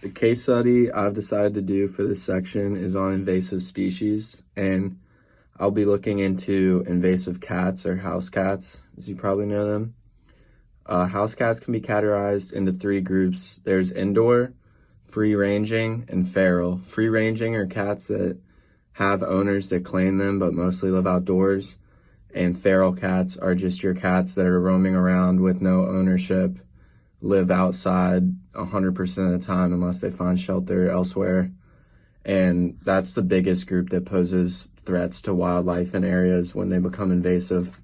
The case study I've decided to do for this section is on invasive species, and I'll be looking into invasive cats or house cats, as you probably know them. House cats can be categorized into three groups. There's indoor, free-ranging, and feral. Free-ranging are cats that have owners that claim them but mostly live outdoors, and feral cats are just your cats that are roaming around with no ownership, live outside 100% of the time unless they find shelter elsewhere. And that's the biggest group that poses threats to wildlife in areas when they become invasive.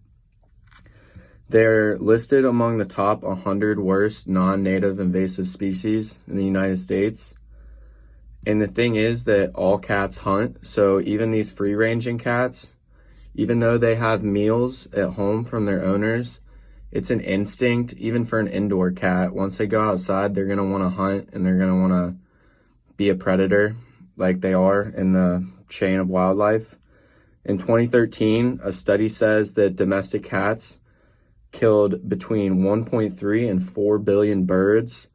They're listed among the top 100 worst non-native invasive species in the United States. And the thing is that all cats hunt, so even these free-ranging cats, even though they have meals at home from their owners, it's an instinct, even for an indoor cat. Once they go outside, they're going to want to hunt and they're going to want to be a predator like they are in the chain of wildlife. In 2013, a study says that domestic cats killed between 1.3 and 4 billion birds,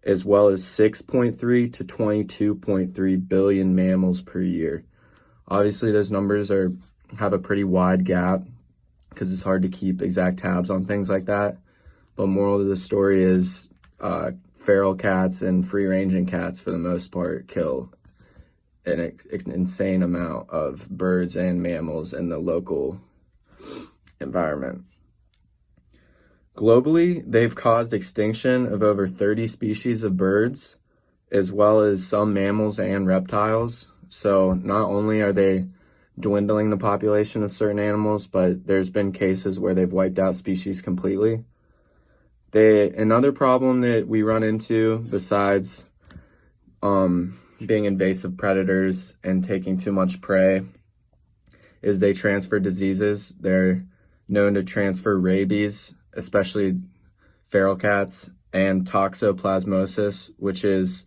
as well as 6.3 to 22.3 billion mammals per year. Obviously, those numbers have a pretty wide gap because it's hard to keep exact tabs on things like that. But moral of the story is feral cats and free-ranging cats, for the most part, kill an insane amount of birds and mammals in the local environment. Globally, they've caused extinction of over 30 species of birds, as well as some mammals and reptiles. So not only are they dwindling the population of certain animals, but there's been cases where they've wiped out species completely. Another problem that we run into, besides being invasive predators and taking too much prey, is they transfer diseases. They're known to transfer rabies, especially feral cats, and toxoplasmosis, which is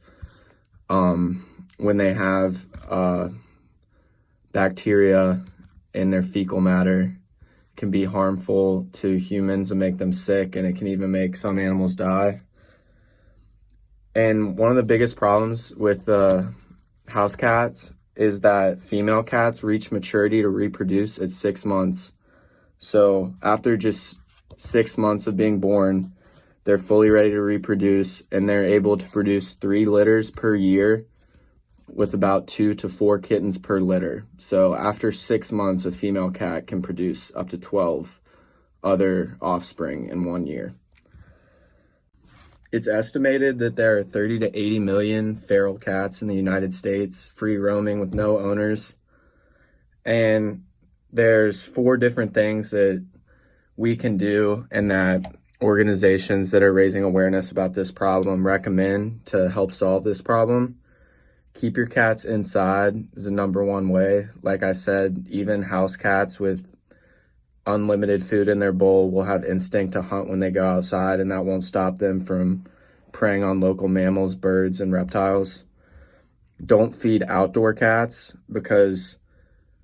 when they have bacteria in their fecal matter, can be harmful to humans and make them sick, and it can even make some animals die. And one of the biggest problems with house cats is that female cats reach maturity to reproduce at 6 months. So after just 6 months of being born, they're fully ready to reproduce, and they're able to produce 3 litters per year with about 2 to 4 kittens per litter. So after 6 months, a female cat can produce up to 12 other offspring in 1 year. It's estimated that there are 30 to 80 million feral cats in the United States, free roaming with no owners. And there's 4 different things that we can do and that organizations that are raising awareness about this problem recommend to help solve this problem. Keep your cats inside is the number one way. Like I said, even house cats with unlimited food in their bowl will have instinct to hunt when they go outside, and that won't stop them from preying on local mammals, birds, and reptiles. Don't feed outdoor cats because,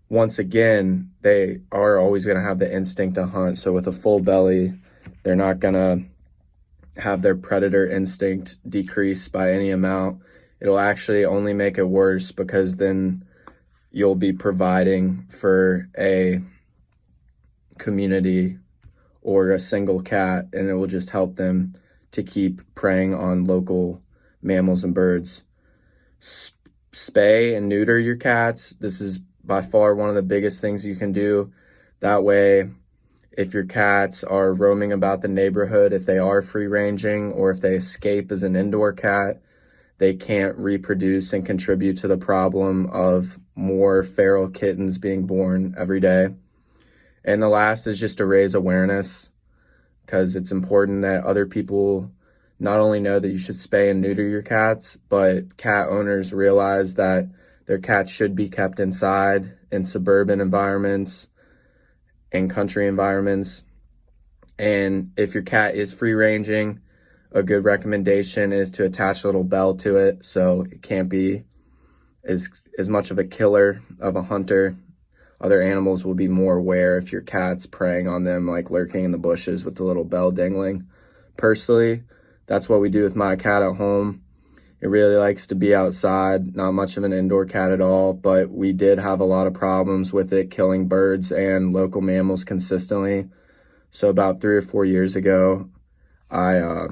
once again, they are always going to have the instinct to hunt. So with a full belly, they're not going to have their predator instinct decrease by any amount. It'll actually only make it worse, because then you'll be providing for a community or a single cat, and it will just help them to keep preying on local mammals and birds. Spay and neuter your cats. This is by far one of the biggest things you can do. That way, if your cats are roaming about the neighborhood, if they are free-ranging, or if they escape as an indoor cat, they can't reproduce and contribute to the problem of more feral kittens being born every day. And the last is just to raise awareness, because it's important that other people not only know that you should spay and neuter your cats, but cat owners realize that their cats should be kept inside in suburban environments and country environments. And if your cat is free-ranging, a good recommendation is to attach a little bell to it so it can't be as much of a killer of a hunter. Other animals will be more aware if your cat's preying on them, like lurking in the bushes with the little bell dangling. Personally, that's what we do with my cat at home. It really likes to be outside, not much of an indoor cat at all, but we did have a lot of problems with it killing birds and local mammals consistently. So about 3 or 4 years ago, I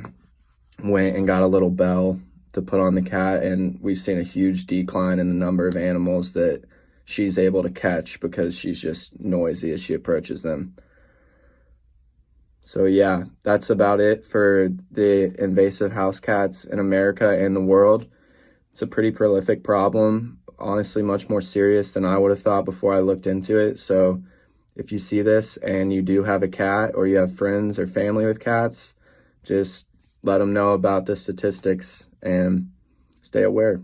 went and got a little bell to put on the cat, and we've seen a huge decline in the number of animals that she's able to catch because she's just noisy as she approaches them. So yeah, that's about it for the invasive house cats in America and the world. It's a pretty prolific problem, honestly much more serious than I would have thought before I looked into it. So if you see this and you do have a cat or you have friends or family with cats, just let them know about the statistics and stay aware.